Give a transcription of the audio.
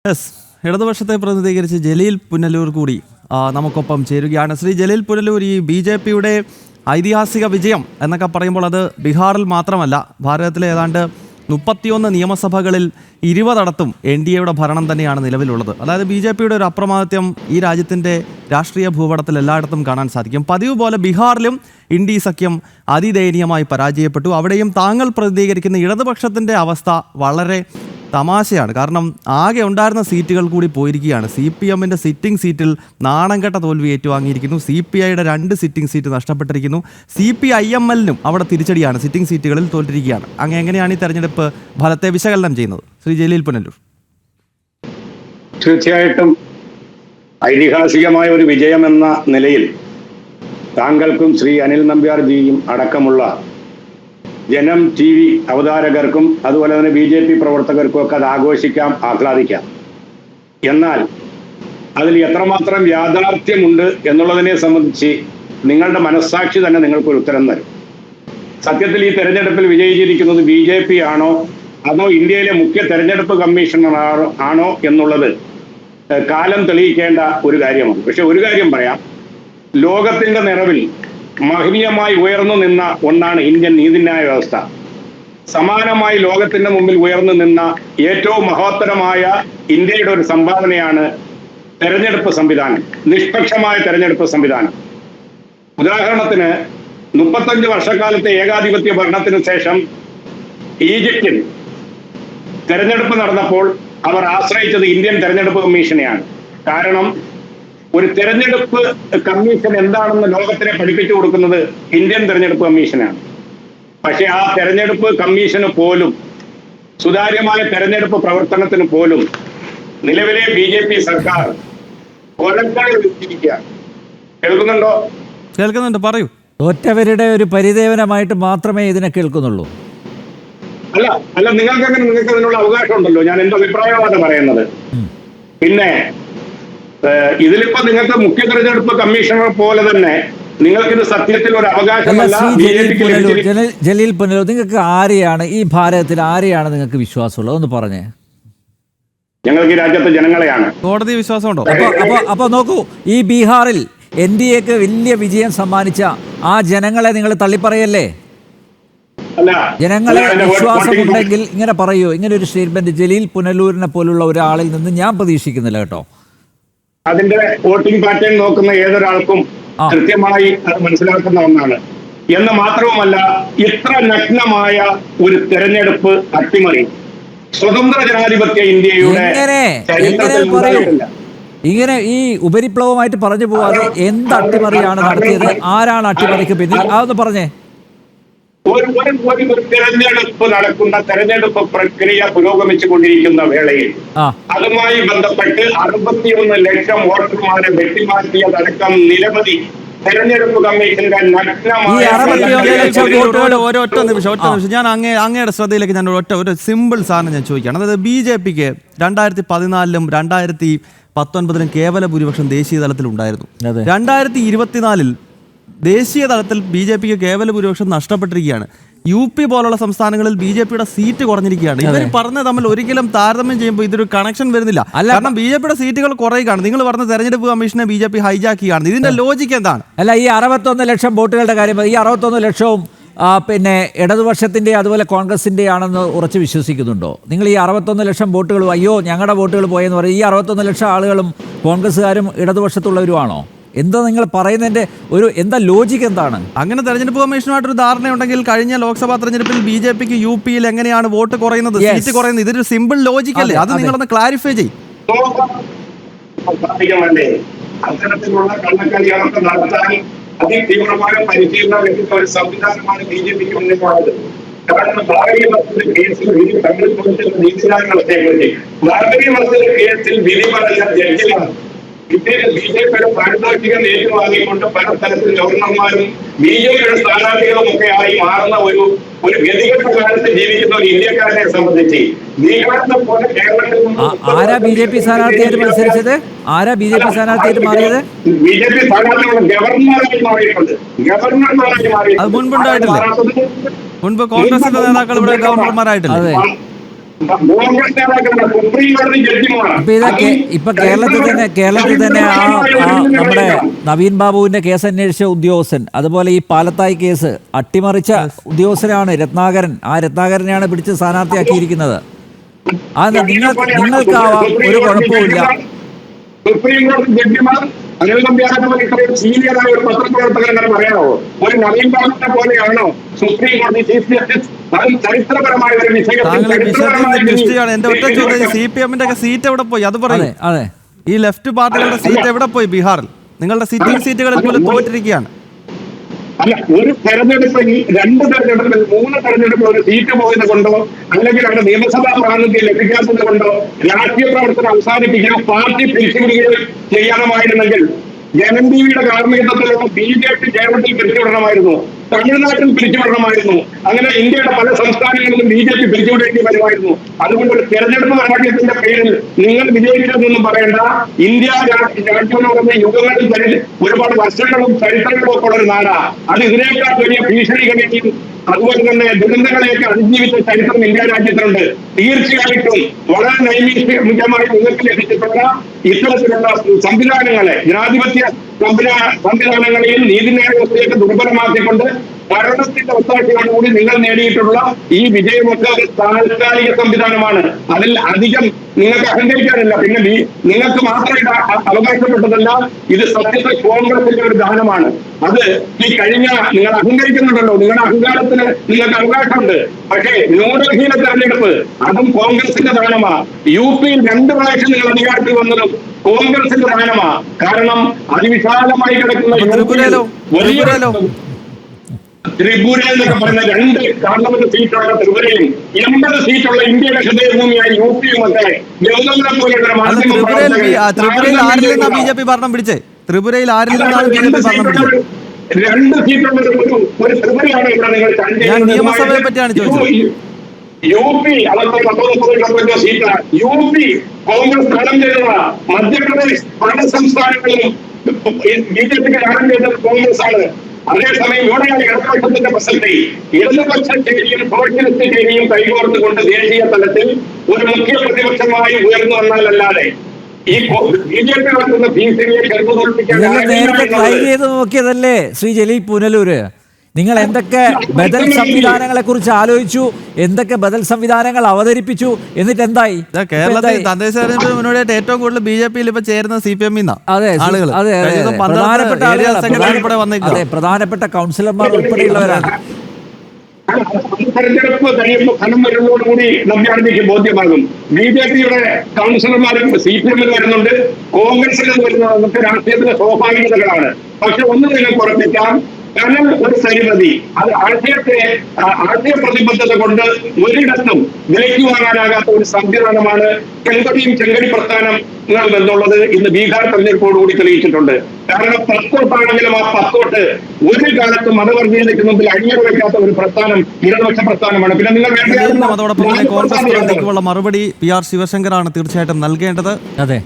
Yes, ഇടതുപക്ഷത്തെ പ്രതിനിധീകരിച്ച് ജലീൽ പുനലൂർ കൂടി നമുക്കൊപ്പം ചേരുകയാണ്. ശ്രീ ജലീൽ പുനലൂർ, ഈ BJP-യുടെ ഐതിഹാസിക വിജയം എന്നൊക്കെ പറയുമ്പോൾ അത് ബീഹാറിൽ മാത്രമല്ല, ഭാരതത്തിലെ ഏതാണ്ട് 31 നിയമസഭകളിൽ 20 NDA-യുടെ ഭരണം തന്നെയാണ് നിലവിലുള്ളത്. അതായത് BJP-യുടെ ഒരു അപ്രമാദിത്യം ഈ രാജ്യത്തിൻ്റെ രാഷ്ട്രീയ ഭൂപടത്തിൽ എല്ലായിടത്തും കാണാൻ സാധിക്കും. പതിവ് പോലെ ബീഹാറിലും ഇന്ത്യ സഖ്യം അതിദയനീയമായി പരാജയപ്പെട്ടു. അവിടെയും താങ്കൾ പ്രതിനിധീകരിക്കുന്ന ഇടതുപക്ഷത്തിൻ്റെ അവസ്ഥ വളരെ തമാശയാണ്. കാരണം ആകെ ഉണ്ടായിരുന്ന സീറ്റുകൾ കൂടി പോയിരിക്കുകയാണ്. CPM-ൻ്റെ സിറ്റിംഗ് സീറ്റിൽ നാണംകെട്ട തോൽവി ഏറ്റുവാങ്ങിയിരിക്കുന്നു. CPI-യുടെ 2 സിറ്റിംഗ് സീറ്റ് നഷ്ടപ്പെട്ടിരിക്കുന്നു. CPIML-നും അവിടെ തിരിച്ചടിയാണ്, സിറ്റിംഗ് സീറ്റുകളിൽ തോറ്റിരിക്കുകയാണ്. എങ്ങനെയാണ് ഈ തെരഞ്ഞെടുപ്പ് ഫലത്തെ വിശകലനം ചെയ്യുന്നത് ശ്രീ ജലീൽ പുനലൂർ? തീർച്ചയായിട്ടും ഐതിഹാസികമായ ഒരു വിജയമെന്ന നിലയിൽ താങ്കൾക്കും ശ്രീ അനിൽ നമ്പ്യാർജിയും അടക്കമുള്ള ജനം TV അവതാരകർക്കും അതുപോലെ തന്നെ BJP പ്രവർത്തകർക്കും ഒക്കെ അത് ആഘോഷിക്കാം, ആഹ്ലാദിക്കാം. എന്നാൽ അതിൽ എത്രമാത്രം യാഥാർത്ഥ്യമുണ്ട് എന്നുള്ളതിനെ സംബന്ധിച്ച് നിങ്ങളുടെ മനസ്സാക്ഷി തന്നെ നിങ്ങൾക്കൊരു ഉത്തരം തരും. സത്യത്തിൽ ഈ തെരഞ്ഞെടുപ്പിൽ വിജയിച്ചിരിക്കുന്നത് BJP ആണോ അതോ ഇന്ത്യയിലെ മുഖ്യ തെരഞ്ഞെടുപ്പ് കമ്മീഷണർ ആണോ എന്നുള്ളത് കാലം തെളിയിക്കേണ്ട ഒരു കാര്യമാണ്. പക്ഷെ ഒരു കാര്യം പറയാം, ലോകത്തിന്റെ നിറവിൽ മഹനീയമായി ഉയർന്നു നിന്ന ഒന്നാണ് ഇന്ത്യൻ നീതിന്യായ വ്യവസ്ഥ. സമാനമായി ലോകത്തിന്റെ മുമ്പിൽ ഉയർന്നു നിന്ന ഏറ്റവും മഹോത്തരമായ ഇന്ത്യയുടെ ഒരു സംഭാവനയാണ് തെരഞ്ഞെടുപ്പ് സംവിധാനം, നിഷ്പക്ഷമായ തെരഞ്ഞെടുപ്പ് സംവിധാനം. ഉദാഹരണത്തിന് 35 വർഷക്കാലത്തെ ഏകാധിപത്യ ഭരണത്തിന് ശേഷം ഈജിപ്തിൽ തെരഞ്ഞെടുപ്പ് നടന്നപ്പോൾ അവർ ആശ്രയിച്ചത് ഇന്ത്യൻ തെരഞ്ഞെടുപ്പ് കമ്മീഷനെയാണ്. കാരണം ഒരു തെരഞ്ഞെടുപ്പ് കമ്മീഷൻ എന്താണെന്ന് ലോകത്തിനെ പഠിപ്പിച്ചു കൊടുക്കുന്നത് ഇന്ത്യൻ തെരഞ്ഞെടുപ്പ് കമ്മീഷനാണ്. പക്ഷെ ആ തെരഞ്ഞെടുപ്പ് കമ്മീഷന് പോലും, സുതാര്യമായ തെരഞ്ഞെടുപ്പ് പ്രവർത്തനത്തിന് പോലും നിലവിലെ BJP സർക്കാർ കൊലക്കളിച്ചിരിക്കുകയാണ്. കേൾക്കുന്നുണ്ടോ? കേൾക്കുന്നുണ്ട്, പറയൂ. തോറ്റവരുടെ ഒരു പരിദേവനമായിട്ട് മാത്രമേ ഇതിനെ കേൾക്കുന്നുള്ളൂ. അല്ല നിങ്ങൾക്ക് അതിനുള്ള അവകാശം ഉണ്ടല്ലോ. ഞാൻ എന്റെ അഭിപ്രായമാണ് പറയുന്നത്. പിന്നെ ഇതിലിപ്പോ നിങ്ങൾക്ക് മുഖ്യ തെരഞ്ഞെടുപ്പ് കമ്മീഷണർ പോലെ തന്നെ നിങ്ങൾക്കിത് സത്യത്തിൽ ഒരു അവകാശമല്ല. ജലീൽ പുനലൂർ, നിങ്ങൾക്ക് ആരെയാണ് ഈ ഭാരതത്തിൽ ആരെയാണ് നിങ്ങൾക്ക് വിശ്വാസമുള്ളത് ഒന്ന് പറഞ്ഞേ. ഞങ്ങൾക്ക് ഈ രാജ്യത്തെ ജനങ്ങളെയാണ്. കോടതി വിശ്വാസമുണ്ടോ? അപ്പൊ നോക്കൂ, ഈ ബീഹാറിൽ NDA-ക്ക് വലിയ വിജയം സമ്മാനിച്ച ആ ജനങ്ങളെ നിങ്ങൾ തള്ളിപ്പറയല്ലേ? ജനങ്ങളെ വിശ്വാസമുണ്ടെങ്കിൽ ഇങ്ങനെ പറയൂ. ഇങ്ങനെ ഒരു സ്റ്റേറ്റ്മെന്റ് ജലീൽ പുനലൂരിനെ പോലുള്ള ഒരാളിൽ നിന്ന് ഞാൻ പ്രതീക്ഷിക്കുന്നില്ല കേട്ടോ. അതിന്റെ വോട്ടിംഗ് പാറ്റേൺ നോക്കുന്ന ഏതൊരാൾക്കും കൃത്യമായി അത് മനസ്സിലാക്കുന്ന ഒന്നാണ്. എന്ന് മാത്രവുമല്ല, ഇത്ര നഗ്നമായ ഒരു തെരഞ്ഞെടുപ്പ് അട്ടിമറി സ്വതന്ത്ര ജനാധിപത്യ ഇന്ത്യയുടെ ഇങ്ങനെ ഈ ഉപരിപ്ലവമായിട്ട് പറഞ്ഞു പോവാതെ എന്ത് അട്ടിമറിയാണ് നടത്തിയത്? ആരാണ് അട്ടിമറിക്ക് പിന്നിൽ? അതൊന്ന് പറഞ്ഞേ. ഒരു തെരഞ്ഞെടുപ്പ് നടക്കുന്ന തെരഞ്ഞെടുപ്പ് പ്രക്രിയ പുരോഗമിച്ചു കൊണ്ടിരിക്കുന്ന വേളയിൽ അതുമായി ബന്ധപ്പെട്ട് 61 ലക്ഷം വോട്ടർമാരെ വെട്ടിമാറ്റിയതടക്കം നിരവധി തെരഞ്ഞെടുപ്പ് കമ്മീഷന്റെ ഒറ്റ നിമിഷം ഞാൻ അങ്ങയുടെ ശ്രദ്ധയിലേക്ക് ഞാൻ ഒരു സിമ്പിൾ സാധനം ഞാൻ ചോദിക്കുകയാണ്. അതായത് BJP-ക്ക് 2014-ലും 2019-ലും കേവല ഭൂരിപക്ഷം ദേശീയ തലത്തിൽ ഉണ്ടായിരുന്നു. 2024-ൽ ദേശീയ തലത്തിൽ BJP-ക്ക് കേവല ഭൂരിപക്ഷം നഷ്ടപ്പെട്ടിരിക്കുകയാണ്. UP പോലുള്ള സംസ്ഥാനങ്ങളിൽ BJP-യുടെ സീറ്റ് കുറഞ്ഞിരിക്കുകയാണ്. ഇവർ പറഞ്ഞ തമ്മിൽ ഒരിക്കലും താരതമ്യം ചെയ്യുമ്പോൾ ഇതൊരു കണക്ഷൻ വരുന്നില്ല. കാരണം BJP-യുടെ സീറ്റുകൾ കുറയുകയാണ്. നിങ്ങൾ പറഞ്ഞ തെരഞ്ഞെടുപ്പ് കമ്മീഷനെ BJP ഹൈജാക്കുകയാണ്. ഇതിന്റെ ലോജിക്ക് എന്താണ്? അല്ല, ഈ 61 ലക്ഷം വോട്ടുകളുടെ കാര്യം, ഈ 61 ലക്ഷവും പിന്നെ ഇടതുപക്ഷത്തിന്റെ അതുപോലെ കോൺഗ്രസിന്റെ ആണെന്ന് ഉറച്ചു വിശ്വസിക്കുന്നുണ്ടോ നിങ്ങൾ? ഈ 61 ലക്ഷം വോട്ടുകൾ, അയ്യോ ഞങ്ങളുടെ വോട്ടുകൾ പോയെന്ന് പറയും, ഈ 61 ലക്ഷം ആളുകളും കോൺഗ്രസ്സുകാരും ഇടതുപക്ഷത്തുള്ളവരുമാണോ? എന്താ നിങ്ങൾ പറയുന്നതിന്റെ എന്താ ലോജിക്ക് എന്താണ്? അങ്ങനെ തെരഞ്ഞെടുപ്പ് കമ്മീഷനുമായിട്ടൊരു ധാരണയുണ്ടെങ്കിൽ കഴിഞ്ഞ ലോക്സഭാ തെരഞ്ഞെടുപ്പിൽ BJP-ക്ക് UP-യിൽ എങ്ങനെയാണ് വോട്ട് കുറയുന്നത്, സീറ്റ് കുറയുന്നത്? ഇതൊരു സിമ്പിൾ ലോജിക് അല്ലേ? അത് നിങ്ങളൊന്ന് ക്ലാരിഫൈ ചെയ്യും. അത്തരത്തിലുള്ള കള്ളക്കളികളൊക്കെ നടത്താൻ അതിതീവ്രമായ പരിശീലനം ലഭിച്ച ഒരു സംവിധാനമാണ് BJP-ക്ക് മുന്നിലുള്ളത്. കാരണം ഭാരതീയ കേസിൽ വിധി വിധി പറഞ്ഞ ജഡ്ജിലാണ് ഇന്ത്യയിലെ BJP-യുടെ പാരിതോഷികം ഏറ്റുവാങ്ങിക്കൊണ്ട് പല തരത്തിൽ ഗവർണർമാരും BJP-യുടെ സ്ഥാനാർത്ഥികളും ഒക്കെ ആയി മാറുന്ന ഒരു ഗതികെട്ട കാലത്ത് ജീവിക്കുന്ന ഒരു ഇന്ത്യക്കാരനെ സംബന്ധിച്ച് ബീഹാറിനെ പോലെ കേരളത്തിൽ ആരാ BJP സ്ഥാനാർത്ഥിയായിട്ട് മത്സരിച്ചത്? ആരാ BJP സ്ഥാനാർത്ഥിയായിട്ട് മാറിയത്? BJP സ്ഥാനാർത്ഥികൾ ഗവർണർമാരായി മാറിയിട്ടുണ്ട്. മുൻപ് കോൺഗ്രസിന്റെ നേതാക്കൾ ഇവിടെ ഗവർണർമാരായിട്ടില്ല. കോൺഗ്രസ് നേതാക്കളുടെ സുപ്രീം കോടതി ജഡ്ജിമാർ. ഇപ്പൊ കേരളത്തിൽ തന്നെ നമ്മുടെ നവീൻ ബാബുവിന്റെ കേസ് അന്വേഷിച്ച ഉദ്യോഗസ്ഥൻ, അതുപോലെ ഈ പാലത്തായി കേസ് അട്ടിമറിച്ച ഉദ്യോഗസ്ഥനാണ് രത്നാകരൻ. ആ രത്നാകരനെയാണ് പിടിച്ച് സ്ഥാനാർത്ഥിയാക്കിയിരിക്കുന്നത്. നിങ്ങൾക്കാവാം, ഒരു കുഴപ്പമില്ല. സുപ്രീം കോടതി ജഡ്ജിമാർ അനിൽ നമ്പ്യാരെ പോലെ ഇത്രയും സീനിയറായ ഒരു പത്രപ്രവർത്തകൻ അങ്ങനെ പറയാമോ? ഒരു നവീൻ ബാബുവിനെ പോലെയാണോ സുപ്രീം കോടതി ചീഫ് ജസ്റ്റിസ്? അതും ചരിത്രപരമായ ഒരു എന്റെ ഒറ്റ ചോദ്യം, CPM-ന്റെ ഒക്കെ സീറ്റ് എവിടെ പോയി? അത് പറയും. അതെ, ഈ ലെഫ്റ്റ് പാർട്ടികളുടെ സീറ്റ് എവിടെ പോയി? ബീഹാറിൽ നിങ്ങളുടെ സിറ്റിംഗ് സീറ്റുകളിൽ പോലും തോറ്റിരിക്കുകയാണ്. അല്ല, ഒരു തെരഞ്ഞെടുപ്പിൽ 2 തെരഞ്ഞെടുപ്പിൽ 3 തെരഞ്ഞെടുപ്പിൽ ഒരു സീറ്റ് പോയത് കൊണ്ടോ അല്ലെങ്കിൽ അവിടെ നിയമസഭാ പ്രാതിനിധ്യം ലഭിക്കാത്തത് കൊണ്ടോ രാഷ്ട്രീയ പ്രവർത്തനം അവസാനിപ്പിക്കുകയോ പാർട്ടി പിരിച്ചുവിടുകയോ ചെയ്യണമായിരുന്നെങ്കിൽ ജനം ടിവിയുടെ കാർമ്മികത്വത്തിലുള്ള BJP കേരളത്തിൽ പിരിച്ചുവിടണമായിരുന്നു, തമിഴ്നാട്ടിൽ പിരിച്ചുവിടണമായിരുന്നു. അങ്ങനെ ഇന്ത്യയുടെ പല സംസ്ഥാനങ്ങളിലും BJP പിരിച്ചുവിടേണ്ടി വരുമായിരുന്നു. അതുകൊണ്ട് ഒരു തെരഞ്ഞെടുപ്പ് പരാജയത്തിന്റെ പേരിൽ നിങ്ങൾ വിജയിച്ചതെന്നും പറയേണ്ട. ഇന്ത്യ രാജ്യം എന്ന് പറയുന്ന യുഗങ്ങളിൽ ഒരുപാട് വർഷങ്ങളും ചരിത്രങ്ങളും ഒക്കെ ഉള്ള ഒരു നാടാണ്. അത് ഇതിനേക്കാൾ വലിയ ഭീഷണികളെയും അതുപോലെ തന്നെ ദുരന്തങ്ങളെയൊക്കെ അതിജീവിച്ച ചരിത്രം ഇന്ത്യ രാജ്യത്തിനുണ്ട്. തീർച്ചയായിട്ടും വളരെ നൈമിഷികമായി നിങ്ങൾക്ക് ലഭിച്ചിട്ടുള്ള ഇത്തരത്തിലുള്ള സംവിധാനങ്ങളെ, ജനാധിപത്യ സംവിധാനങ്ങളെയും നീതിന്യായ വ്യവസ്ഥയൊക്കെ ദുർബലമാക്കിക്കൊണ്ട് ഭരണത്തിന്റെ ഒത്താശയോടുകൂടി നിങ്ങൾ നേടിയിട്ടുള്ള ഈ വിജയമൊക്കെ ഒരു താൽക്കാലിക സംവിധാനമാണ്. അതിൽ അധികം നിങ്ങൾക്ക് അഹങ്കരിക്കാനില്ല. പിന്നെ നിങ്ങൾക്ക് മാത്രം ഇത് അവകാശപ്പെട്ടതല്ല, ഇത് സത്യത്തിൽ കോൺഗ്രസിന്റെ ഒരു ദാനമാണ്. അത് ഈ കഴിഞ്ഞ നിങ്ങൾ അഹങ്കരിക്കുന്നുണ്ടല്ലോ, നിങ്ങളുടെ അഹങ്കാരത്തിന് നിങ്ങൾക്ക് അവകാശമുണ്ട്. പക്ഷേ ന്യൂഡൽഹിയിലെ തെരഞ്ഞെടുപ്പ് അതും കോൺഗ്രസിന്റെ ദാനമാണ്. UP-യിൽ 2 പ്രാവശ്യം നിങ്ങൾ അധികാരത്തിൽ വന്നതും കോൺഗ്രസിന്റെ ദാനമാണ്. കാരണം അതിവിശാലമായി കിടക്കുന്ന ത്രിപുര എന്നൊക്കെ പറയുന്ന 2 പാർലമെന്റ് സീറ്റുള്ള ത്രിപുരയും 80 സീറ്റുള്ള ഇന്ത്യയുടെ ഹൃദയഭൂമിയായ UP-യും ഒക്കെ ഗൗതമിനെ പോലെയുള്ള ത്രിപുരയിൽ ആരിൽ നിന്നാണ് BJP ഭരണം പിടിച്ചേ? ത്രിപുരയിൽ ആരിൽ നിന്നാണ് BJP ഭരണം പിടിച്ചത്? 2 സീറ്റുള്ള ഒരു ത്രിപുരയാണ് ഇവിടെ നിങ്ങൾ ഞാൻ നിയമസഭയെ പറ്റിയാണ് ചോദിച്ചത്. UP അതൊക്കെ 19 സീറ്റാണ്. UP കോൺഗ്രസ് ഭരണം ചെയ്തതാണ്. മധ്യപ്രദേശ് പല സംസ്ഥാനങ്ങളിലും BJP ഭരണം ചെയ്തത് കോൺഗ്രസ് ആണ്. അതേസമയം ഇവിടെയാണ് ഇടതുപക്ഷത്തിന്റെ പ്രസക്തി. ഇടതുപക്ഷ ചേരിയും സോഷ്യലിസ്റ്റ് ചേരിയും കൈകോർത്തുകൊണ്ട് ദേശീയ തലത്തിൽ ഒരു മുഖ്യ പ്രതിപക്ഷമായി ഉയർന്നു വന്നാലല്ലാതെ ഈ BJP നടത്തുന്ന ഭീഷണിയെ നേരത്തെ ട്രൈ ചെയ്ത് നോക്കിയതല്ലേ ശ്രീ ജലീൽ പുനലൂര്? നിങ്ങൾ എന്തൊക്കെ ബദൽ സംവിധാനങ്ങളെ കുറിച്ച് ആലോചിച്ചു, എന്തൊക്കെ ബദൽ സംവിധാനങ്ങൾ അവതരിപ്പിച്ചു, എന്നിട്ട് എന്തായി? കേരളത്തിൽ തദ്ദേശ തെരഞ്ഞെടുപ്പിന് മുന്നോടിയായിട്ട് ഏറ്റവും കൂടുതൽ BJP-യിൽ ഇപ്പൊ ചേരുന്ന CPM-ൽ ആളുകൾ, പ്രധാനപ്പെട്ട കൗൺസിലർമാർ ഉൾപ്പെടെയുള്ളവരാണ്. തെരഞ്ഞെടുപ്പ് കഴിയുമ്പോൾ ഫലം വരുന്നതോടുകൂടി നമ്പ്യാർക്ക് ബോധ്യമാകും. BJP-യുടെ കൗൺസിലർമാരും CPM-ൽ വരുന്നുണ്ട്, കോൺഗ്രസിൽ വരുന്നതൊക്കെ രാഷ്ട്രീയത്തിലെ സ്വാഭാവികതകളാണ്. പക്ഷെ ഒന്ന് നിങ്ങൾക്ക് ഉറപ്പിക്കാം, കാരണം ഒരു പരിമിതി, അത് ആശയ പ്രതിബദ്ധത കൊണ്ട് ഒരിടത്തും വിലയ്ക്ക് വാങ്ങാനാകാത്ത ഒരു സംവിധാനമാണ് ചെങ്കടി പ്രസ്ഥാനം എന്നുള്ളത് ഇന്ന് ബീഹാർ തെരഞ്ഞെടുപ്പോടുകൂടി തെളിയിച്ചിട്ടുണ്ട്. കാരണം 10 വോട്ടാണെങ്കിലും ആ 10 വോട്ട് ഒരു കാലത്തും മതവർഗീയതയ്ക്ക് മുമ്പിൽ അഴിഞ്ഞു വയ്ക്കാത്ത ഒരു പ്രസ്ഥാനം ഇടതുപക്ഷ പ്രസ്ഥാനമാണ്. പിന്നെ നിങ്ങൾ അതോടൊപ്പം കോൺഗ്രസ് മറുപടി PR ശിവശങ്കറാണ് തീർച്ചയായിട്ടും നൽകേണ്ടത്. അതെ.